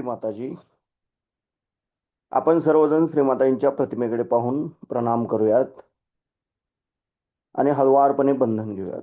श्रीमाताजी. आपण सर्वजण श्रीमाताजींच्या प्रतिमेकडे पाहून प्रणाम करूयात आणि हळुवारपणे बंधन घेऊयात.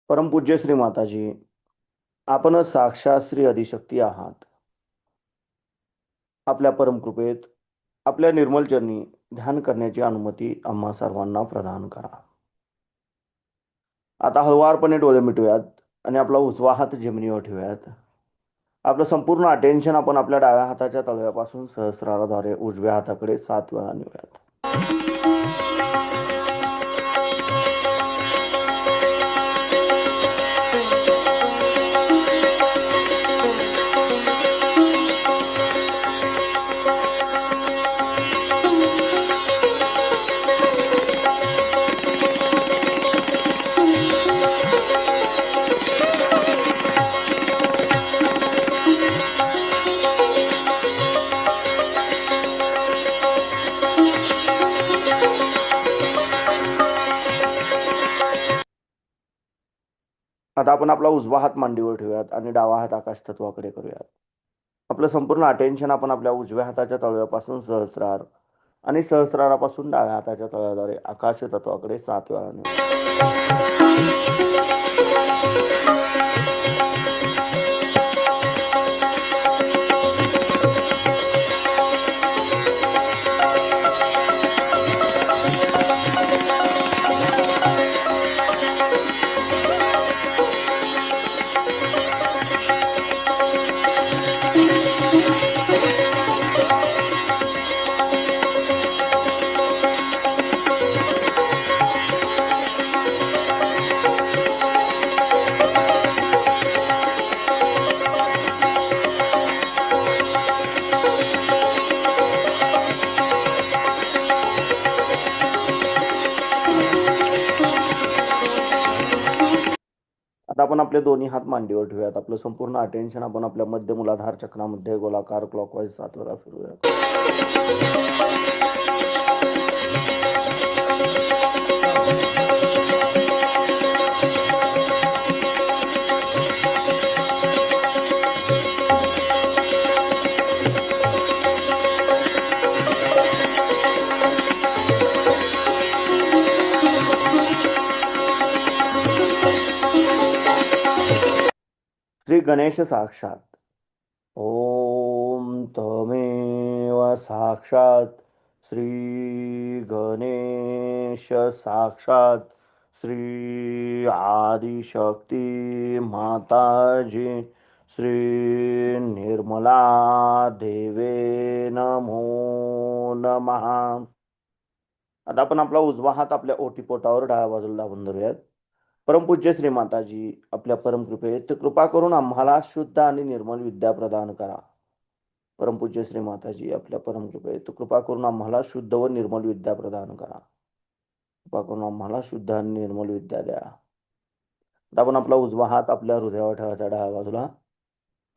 परमपूज्य श्रीमाताजी, आपण साक्षात श्री आदिशक्ती आहात. आपल्या परमकृपेत आपल्या निर्मल चरणी ध्यान करण्याची अनुमती आम्हा सर्वांना प्रदान करा. आता हळुवारपणे डोळे मिटूयात आणि आपला उजवा हात जमिनीवर ठेवूयात. आपलं संपूर्ण अटेन्शन आपण आपल्या डाव्या हाताच्या तळव्यापासून सहस्राराद्वारे उजव्या हाताकडे 7 वेळा नेऊयात. आता आपण आपला उजवा हात मांडीवर ठेवूयात आणि डावा हात आकाश तत्वाकडे करूयात. आपलं संपूर्ण अटेन्शन आपण आपल्या उजव्या हाताच्या तळव्यापासून सहस्रार आणि सहस्रारापासून डाव्या हाताच्या तळव्याद्वारे आकाश तत्वाकडे 7 वेळा नेऊयात. आता आपण आपले दोन्ही हात मांडीवर ठेवूयात. आपलं संपूर्ण अटेन्शन आपण आपल्या मध्य मूलाधार चक्रामध्ये गोलाकार क्लॉकवाईज 7 वेळा फिरवूयात. श्री गणेश साक्षात. ओम तमेव साक्षात श्री गणेश साक्षात श्री आदिशक्ती माताजी श्री निर्मला देवे नमो नमः. आता आपण आपला उजवा हात आपल्या ओटीपोटावर डाव्या बाजूला दाबून धरूयात. परमपूज्य श्रीमाताजी, आपल्या परमकृपेत कृपा करून आम्हाला शुद्ध आणि निर्मल विद्या प्रदान करा. परमपूज्य श्रीमाताजी, आपल्या परमकृपेत कृपा करून आम्हाला शुद्ध व निर्मल विद्या प्रदान करा. कृपा करून आम्हाला शुद्ध आणि निर्मल विद्या द्या. आता आपण आपला उजवा हात आपल्या हृदयावर ठेवायचा डाव्या बाजूला.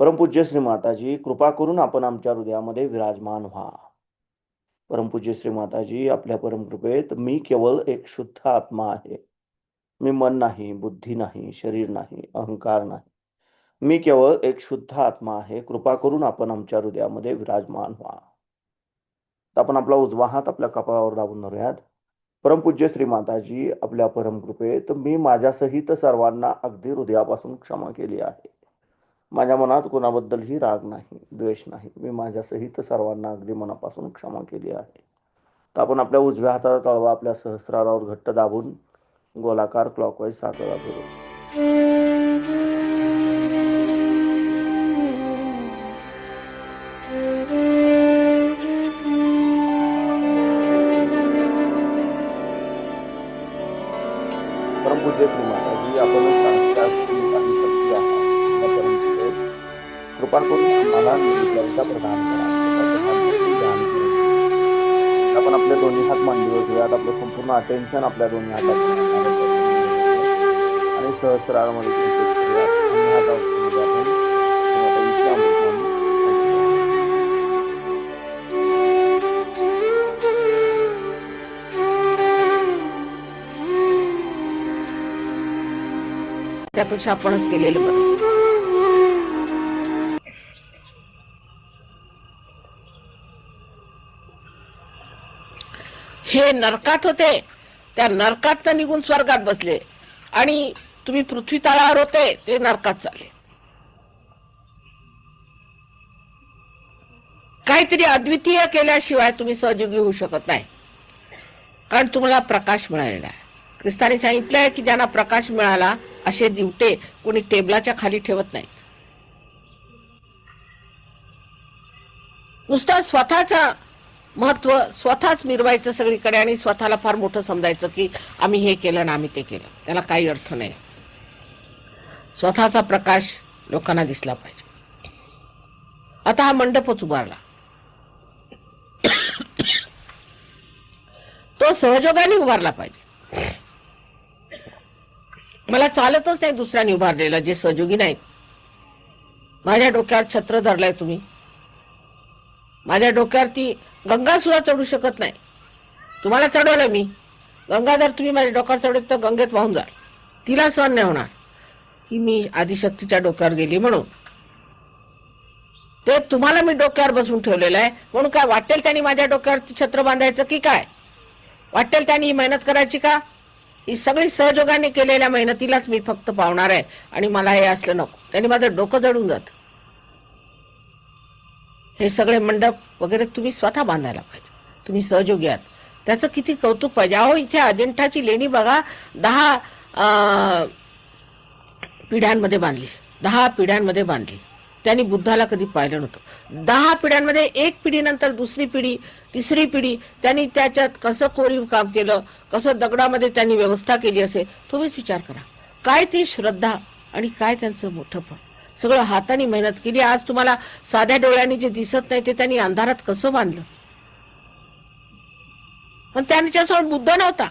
परमपूज्य श्रीमाताजी, कृपा करून आपण आमच्या हृदयामध्ये विराजमान व्हा. परमपूज्य श्रीमाताजी, आपल्या परमकृपेत मी केवळ एक शुद्ध आत्मा आहे. मी मन नाही, बुद्धी नाही, शरीर नाही, अहंकार नाही. मी केवळ एक शुद्ध आत्मा आहे. कृपा करून आपण आमच्या हृदयामध्ये विराजमान व्हा. आपण आपला उजवा हात आपल्या कपाळावर दाबून धरूयात. परमपूज्य श्रीमाताजी, आपल्या परमकृपेत मी माझ्यासहित सर्वांना अगदी हृदयापासून क्षमा केली आहे. माझ्या मनात कोणाबद्दलही राग नाही, द्वेष नाही. मी माझ्यासहित सर्वांना अगदी मनापासून क्षमा केली आहे. तर आपण आपल्या उजव्या हाताचा तळवा आपल्या सहस्रारावर घट्ट दाबून गोलाकार क्लॉकवाईज 7 वेळा फिरवू. परमपूज्य श्री माताजी, आपणच साक्षात श्री आदिशक्ती आहात. आतापर्यंत कृपा करून आम्हाला निर्विकल्पता प्रदान करा. ध्यान करू. आपण आपले दोन्ही हात मांडीवर ठेवूयात. आपलं संपूर्ण अटेन्शन आपल्या दोन्ही हातात आणि सहस्रारामध्ये केंद्रित करूयात. आणि हात आपण माताजीची अमृतवाणी ऐकूया. त्यापेक्षा आपणच केलेलं बरं. हे नरकात होते, त्या नरकात निघून स्वर्गात बसले आणि तुम्ही पृथ्वी तळावर होते ते नरकात चालले. काहीतरी अद्वितीय केल्याशिवाय तुम्ही सहयोगी होऊ शकत नाही, कारण तुम्हाला प्रकाश मिळालेला आहे. ख्रिस्ताने सांगितलंय की ज्यांना प्रकाश मिळाला असे दिवटे कोणी टेबलाच्या खाली ठेवत नाही. नुसतं स्वतःचा महत्व स्वतःच मिरवायचं सगळीकडे आणि स्वतःला फार मोठं समजायचं की आम्ही हे केलं ना आम्ही ते केलं, त्याला काही अर्थ नाही. स्वतःचा प्रकाश लोकांना दिसला पाहिजे. आता हा मंडपच उभारला, तो सहयोगाने उभारला पाहिजे. मला चालतच नाही दुसऱ्याने उभारलेला जे सहयोगी नाहीत. माझ्या डोक्यावर छत्र धरलाय तुम्ही, माझ्या डोक्यावरती गंगा सुद्धा चढू शकत नाही. तुम्हाला चढवलं मी, गंगा जर तुम्ही माझ्या डोक्यावर चढवत तर गंगेत वाहून जाल. तिला सहन नाही होणार की मी आदिशक्तीच्या डोक्यावर गेली म्हणून. ते तुम्हाला मी डोक्यावर बसून ठेवलेलं आहे म्हणून काय वाटेल त्यांनी माझ्या डोक्यावरती छत्र बांधायचं की काय? वाटेल त्यांनी ही मेहनत करायची का? ही सगळी सहयोगाने केलेल्या मेहनतीलाच मी फक्त पावणार आहे आणि मला हे असलं नको. त्यांनी माझं डोकं जडून जात. हे सगळे मंडप वगैरे तुम्ही स्वतः बांधायला पाहिजे. तुम्ही सहयोगी आहात, त्याचं किती कौतुक पाहिजे. अहो इथे अजिंठाची लेणी बघा, 10 पिढ्यांमध्ये बांधली, 10 पिढ्यांमध्ये बांधली. त्यांनी बुद्धाला कधी पाहिलं नव्हतं. 10 पिढ्यांमध्ये एक पिढीनंतर दुसरी पिढी, तिसरी पिढी, त्यांनी त्याच्यात कसं कोरीव काम केलं, कसं दगडामध्ये त्यांनी व्यवस्था केली असेल तुम्हीच विचार करा. काय ती श्रद्धा आणि काय त्यांचं मोठंपण. सगळं हाताने मेहनत केली. आज तुम्हाला साध्या डोळ्यांनी जे दिसत नाही ते त्यांनी अंधारात कसं बांधलं. पण त्यांच्यासमोर बुद्ध नव्हता.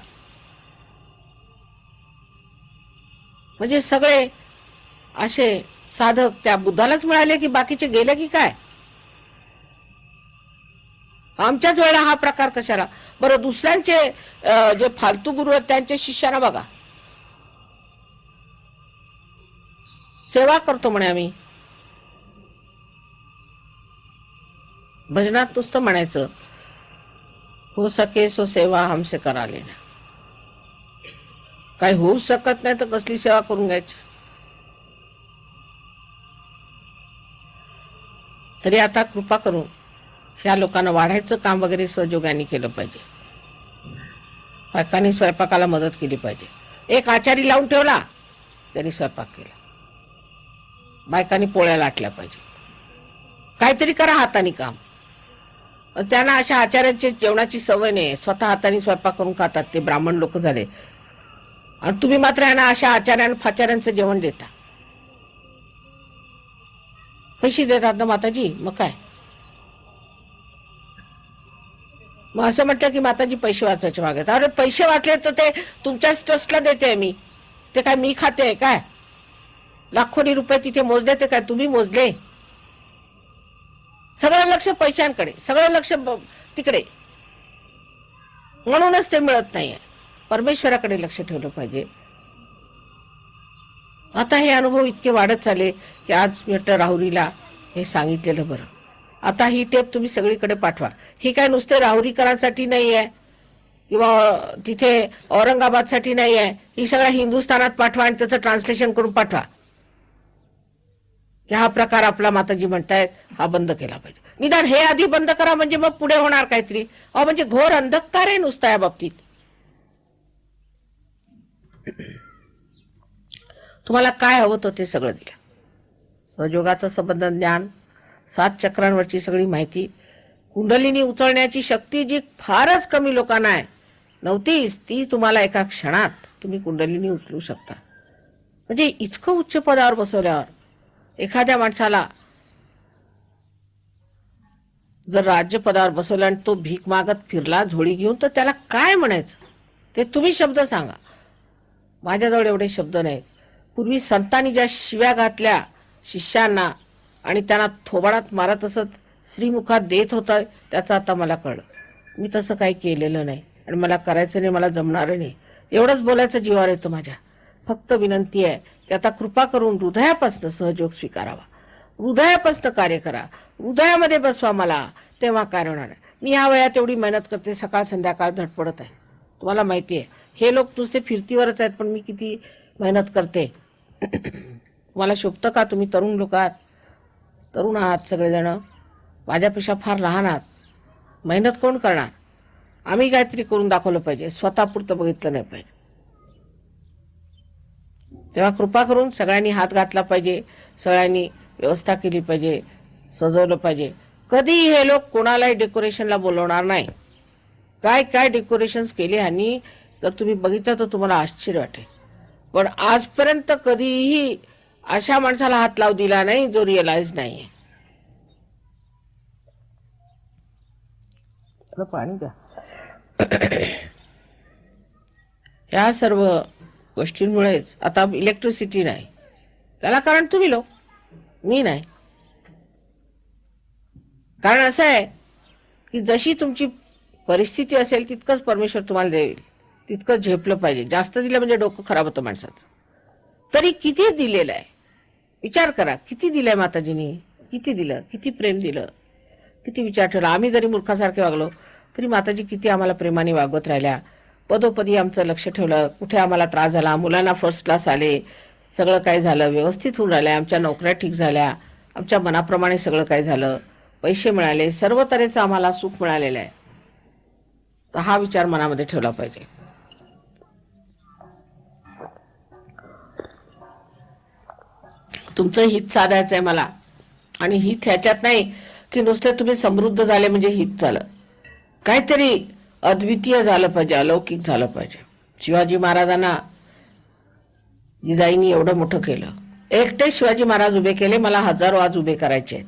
म्हणजे सगळे असे साधक त्या बुद्धालाच मिळाले की बाकीचे गेले की काय? आमच्याच वेळेला हा प्रकार कशाला बरं? दुसऱ्यांचे जे फालतू गुरु आहेत त्यांच्या शिष्याना बघा, सेवा करतो म्हणे आम्ही. भजनात नुसतं म्हणायचं हो सके सो सेवा हमसे करा लेना. काही होऊ शकत नाही तर कसली सेवा करून घ्यायची. तरी आता कृपा करून ह्या लोकांना वाढायचं काम वगैरे सहयोगाने केलं पाहिजे. बायकांनी स्वयंपाकाला मदत केली पाहिजे. एक आचारी लावून ठेवला त्यांनी स्वयंपाक केला. बायकांनी पोळ्या लाटल्या पाहिजे. काहीतरी करा हाताने काम. त्यांना अशा आचार्यांची जेवणाची सवय नाही, स्वतः हाताने स्वयंपाक करून खातात. ते ब्राह्मण लोक झाले आणि तुम्ही मात्र यांना अशा आचार्यांना फाचार्यांचं जेवण देता. पैसे देतात ना माताजी, मग काय? मग असं म्हटलं की माताजी पैसे वाचवायचे मागत. अरे पैसे वाचले तर ते तुमच्याच ट्रस्टला देते मी, ते काय मी खाते आहे काय? लाखोनी रुपये तिथे मोजले ते काय तुम्ही मोजले? सगळं लक्ष पैशांकडे, सगळं लक्ष तिकडे. म्हणूनच ते मिळत नाहीये. परमेश्वराकडे लक्ष ठेवलं पाहिजे. आता हे अनुभव इतके वाढत चालले की आज मी वाटतं राहुरीला हे सांगितलेलं बरं. आता ही टेप तुम्ही सगळीकडे पाठवा. ही काय नुसते राहुरीकरांसाठी नाही आहे किंवा तिथे औरंगाबादसाठी नाही आहे. ही सगळ्या हिंदुस्थानात पाठवा आणि त्याचं ट्रान्सलेशन करून पाठवा की हा प्रकार आपला माताजी म्हणतायत हा बंद केला पाहिजे. निदान हे आधी बंद करा, म्हणजे मग पुढे होणार काहीतरी. म्हणजे घोर अंधकार आहे नुसता या बाबतीत. तुम्हाला काय हवं होतं ते सगळं दिलं. सहयोगाचं संबंध ज्ञान, 7 चक्रांवरची सगळी माहिती, कुंडलिनी उचलण्याची शक्ती जी फारच कमी लोकांना आहे, नव्हतीच ती तुम्हाला एका क्षणात तुम्ही कुंडलिनी उचलू शकता. म्हणजे इतकं उच्च पदावर बसवल्यावर एखाद्या माणसाला जर राज्यपदावर बसवलं आणि तो भीक मागत फिरला झोळी घेऊन, तर त्याला काय म्हणायचं ते तुम्ही शब्द सांगा. माझ्याजवळ एवढे शब्द नाहीत. पूर्वी संतांनी ज्या शिव्या घातल्या शिष्यांना आणि त्यांना थोबाडात मारत असत, श्रीमुखात देत होता, त्याचं आता मला कळलं. मी तसं काही केलेलं नाही आणि मला करायचं नाही, मला जमणार नाही. एवढंच बोलायचं जीवावर येतं माझ्या. फक्त विनंती आहे की आता कृपा करून हृदयापासून सहयोग स्वीकारावा, हृदयापासून कार्य करा, हृदयामध्ये बसवा मला, तेव्हा काय होणार आहे. मी ह्या वयात एवढी मेहनत करते, सकाळ संध्याकाळ धडपडत आहे. तुम्हाला माहिती आहे हे लोक नुसते फिरतीवरच आहेत, पण मी किती मेहनत करते. तुम्हाला शोभतं का? तुम्ही तरुण लोक आहात, तरुण आहात सगळेजण, माझ्यापेक्षा फार लहान आहात. मेहनत कोण करणार? आम्ही काहीतरी करून दाखवलं पाहिजे, स्वतःपुरतं बघितलं नाही पाहिजे. तेव्हा कृपा करून सगळ्यांनी हात घातला पाहिजे, सगळ्यांनी व्यवस्था केली पाहिजे, सजवलं पाहिजे. कधी हे लोक कोणालाही डेकोरेशनला बोलवणार नाही. काय काय डेकोरेशन्स केले ह्यांनी तर तुम्ही बघितलं तर तुम्हाला आश्चर्य वाटेल. पण आजपर्यंत कधीही अशा माणसाला हात लावू दिला नाही जो रिअलाइज नाहीये. पाणी द्या. या सर्व गोष्टींमुळेच आता इलेक्ट्रिसिटी नाही, त्याला कारण तुम्ही लोक, मी नाही. कारण असं आहे की जशी तुमची परिस्थिती असेल तितकंच परमेश्वर तुम्हाला देईल, तितकं झेपलं पाहिजे. जास्त दिलं म्हणजे डोकं खराब होतं माणसाचं. तरी किती दिलेलं आहे विचार करा. किती दिलंय माताजींनी, किती दिलं, किती प्रेम दिलं, किती विचार ठेवला. आम्ही जरी मूर्खासारखे वागलो तरी माताजी किती आम्हाला प्रेमाने वागवत राहिल्या, पदोपदी आमचं लक्ष ठेवलं. कुठे आम्हाला त्रास झाला, मुलांना फर्स्ट क्लास आले, सगळं काय झालं व्यवस्थित होऊन राहिल्या, आमच्या नोकऱ्या ठीक झाल्या, आमच्या मनाप्रमाणे सगळं काय झालं, पैसे मिळाले, सर्व तऱ्हेचं आम्हाला सुख मिळालेलं आहे. तर हा विचार मनामध्ये ठेवला पाहिजे. तुमचं हित साधायचं आहे मला, आणि हित ह्याच्यात नाही की नुसते तुम्ही समृद्ध झाले म्हणजे हित झालं. काहीतरी अद्वितीय झालं पाहिजे, अलौकिक झालं पाहिजे. शिवाजी महाराजांना जिजाईनी एवढं मोठं केलं, एकटे शिवाजी महाराज उभे केले, मला हजारो आज उभे करायचे आहेत.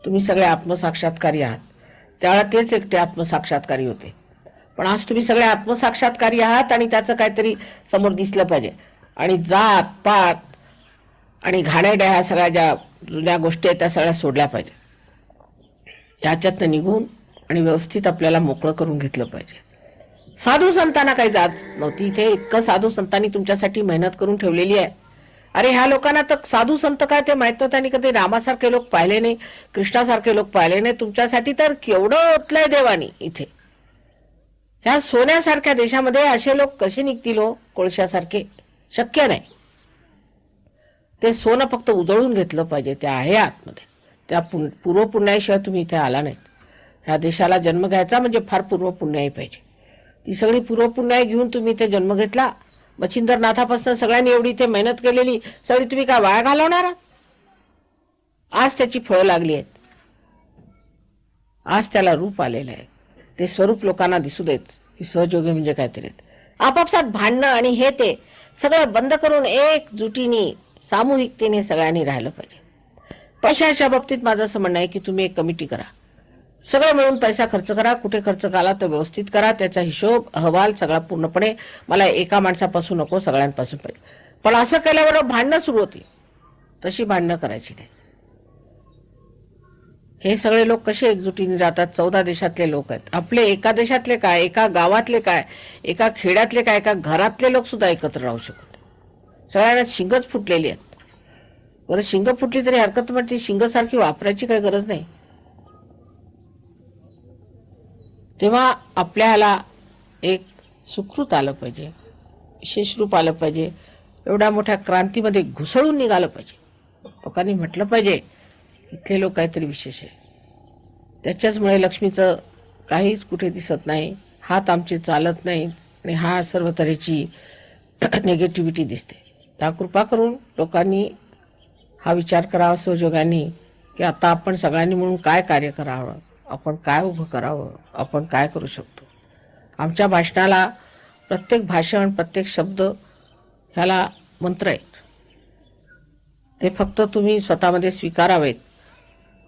तुम्ही सगळे आत्मसाक्षात्कारी आहात, त्यावेळेला तेच एकटे आत्मसाक्षात्कारी होते. पण आज तुम्ही सगळे आत्मसाक्षात्कारी आहात आणि त्याचं काहीतरी समोर दिसलं पाहिजे. आणि जात पात आणि घाणेरड्या ह्या सगळ्या ज्या जुन्या गोष्टी आहेत त्या सगळ्या सोडल्या पाहिजे. याच्यातनं निघून आणि व्यवस्थित आपल्याला मोकळं करून घेतलं पाहिजे. साधू संतांना काही जात नव्हती इथे. इतकं साधू संतांनी तुमच्यासाठी मेहनत करून ठेवलेली आहे. अरे ह्या लोकांना तर साधू संत काय ते माहित, त्यांनी कधी रामासारखे लोक पाहिले नाही, कृष्णासारखे लोक पाहिले नाही. तुमच्यासाठी तर केवढं ओतलंय देवानी इथे. ह्या सोन्यासारख्या देशामध्ये असे लोक कसे निघतील हो, कोळशासारखे? शक्य नाही. ते सोनं फक्त उजळून घेतलं पाहिजे, ते आहे आतमध्ये. त्या पूर्वपुण्याशिवाय तुम्ही इथे आला नाही. ह्या देशाला जन्म घ्यायचा म्हणजे फार पूर्वपुण्याही पाहिजे. ती सगळी पूर्वपुण्याई घेऊन तुम्ही इथे जन्म घेतला. मच्छिंद्रनाथापासून सगळ्यांनी एवढी इथे मेहनत केलेली सगळी तुम्ही काय वाया घालवणार? आज त्याची फळं लागली आहेत, आज त्याला रूप आलेलं आहे. ते स्वरूप लोकांना दिसू देत की सहयोगी म्हणजे काहीतरी. आपापसात भांडणं आणि हे ते सगळं बंद करून एकजुटीने सामूहिकतेने सगळ्यांनी राहिलं पाहिजे. पैशाच्या बाबतीत माझं असं म्हणणं आहे की तुम्ही एक कमिटी करा, सगळं मिळून पैसा खर्च करा. कुठे खर्च केला तर व्यवस्थित करा, त्याचा हिशोब अहवाल सगळा पूर्णपणे. मला एका माणसापासून नको, सगळ्यांपासून पाहिजे. पण असं केल्यावर भांडणं सुरू होती, तशी भांडणं करायची नाही. हे सगळे लोक कसे एकजुटीने राहतात? 14 देशातले लोक आहेत आपले. एका देशातले काय, एका गावातले काय, एका खेड्यातले काय, एका घरातले लोक सुद्धा एकत्र राहू शकत. सगळ्यांना शिंगच फुटलेली आहेत. बरं शिंग फुटली तरी हरकत, पण ती शिंगसारखी वापरायची काही गरज नाही. तेव्हा आपल्याला एक सुकृत आलं पाहिजे, विशेष रूप आलं पाहिजे. एवढ्या मोठ्या क्रांतीमध्ये घुसळून निघालं पाहिजे. लोकांनी म्हटलं पाहिजे इथले लोक काहीतरी विशेष आहे. त्याच्याचमुळे लक्ष्मीचं काहीच कुठे दिसत नाही, हात आमचे चालत नाही आणि हा सर्व तऱ्हेची निगेटिव्हिटी दिसते. त्या कृपा करून लोकांनी हा विचार करावा सहयोगाने की आता आपण सगळ्यांनी म्हणून काय कार्य करावं, आपण काय उभं करावं, आपण काय करू शकतो. आमच्या भाषणाला प्रत्येक भाषण, प्रत्येक शब्द ह्याला मंत्र आहेत. ते फक्त तुम्ही स्वतःमध्ये स्वीकारावेत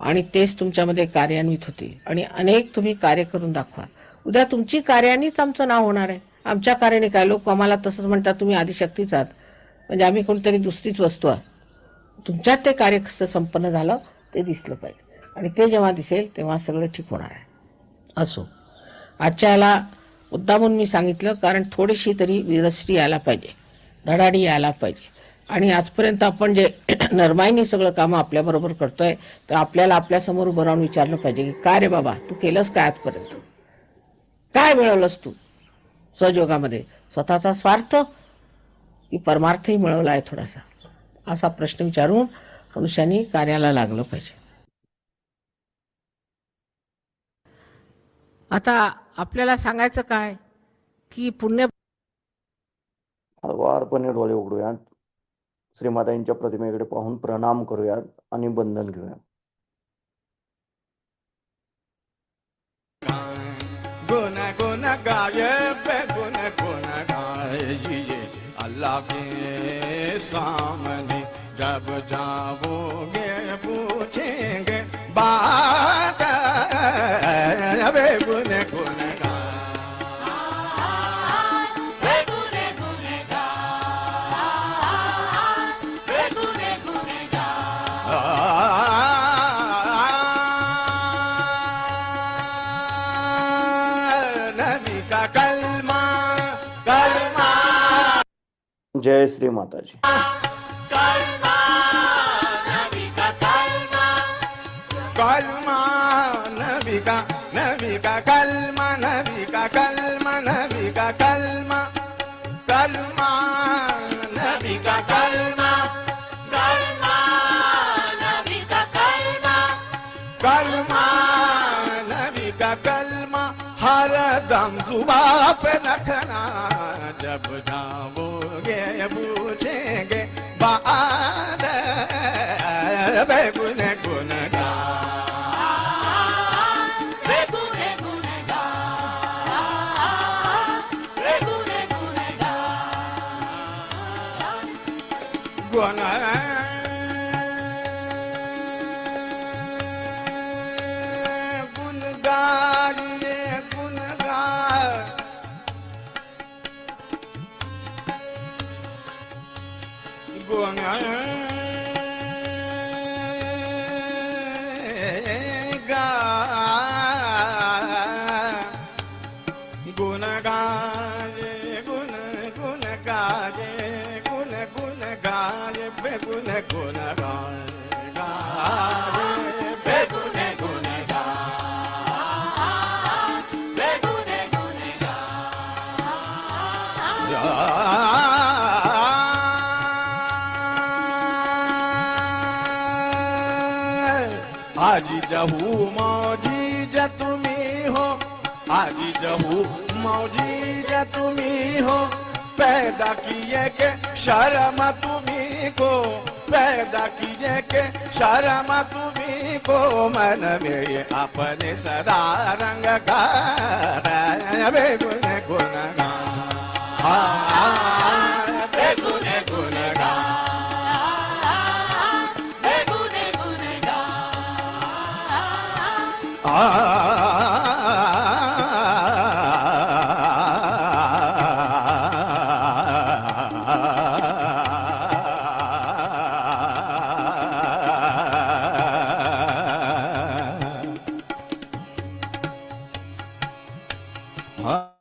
आणि तेच तुमच्यामध्ये कार्यान्वित होतील आणि अनेक तुम्ही कार्य करून दाखवा. उद्या तुमची कार्यानेच आमचं नाव होणार आहे. आमच्या कार्याने काय, लोक आम्हाला तसंच म्हणतात तुम्ही आदिशक्तीच आहात, म्हणजे आम्ही कोणतरी दुसरीच वस्तू आहात. तुमच्यात ते कार्य कसं संपन्न झालं ते दिसलं पाहिजे आणि ते जेव्हा दिसेल तेव्हा सगळं ठीक होणार आहे. असो, आजच्या याला मुद्दामून मी सांगितलं कारण थोडीशी तरी विरस्ती यायला पाहिजे, धडाडी यायला पाहिजे. आणि आजपर्यंत आपण जे नरमाईने सगळं कामं आपल्याबरोबर करतोय, तर आपल्याला आपल्यासमोर उभं राहून विचारलं पाहिजे की काय रे बाबा, तू केलंस काय आजपर्यंत, काय मिळवलंस तू सहयोगामध्ये, स्वतःचा स्वार्थ की परमार्थही मिळवला आहे थोडासा, असा प्रश्न विचारून मनुष्याने कार्याला लागलं पाहिजे. आता आपल्याला सांगायचं काय की पुण्य हळवारपणे डोळे उघडूयात, श्रीमातांच्या प्रतिमेकडे पाहून प्रणाम करूयात आणि बंधन घेऊयात. गुन गुन गाये बे गुन गुन गाइए अल्लाह के सामने जब जाओगे पूछेंगे बात बे गुन गुन जय श्री माताजी. कलमा नबी का कलमा नबी का कलमा नबी का कलमा नबी का कलमा कलमा नबी का कलमा कलमा नबी का कलमा कलमा नबी का कलमा हर दम जुबा पे रखना जब जाओगे पूछेंगे बाद बे गुन गुन गा बे गुन गुन गा बे गुन गुन गा गुन गुन गाइए गुन गा गुन गा गुन गाये गुन गुन गाये गुन गुन गाये बे गुन गुन गाये बे गुन गुन गा बे गुन गुन गा आज जहू मौजी ज तुम्ही हो, आज जहू मौजी ज तुम्ही हो, पैदा किए के शर्म तुम्ही को, पैदा किए के शर्म तुम्ही को, मन में अपने सदा रंग का बे गुन गुन गा बे गुन गुन गा बे गुन गुन गा हाँ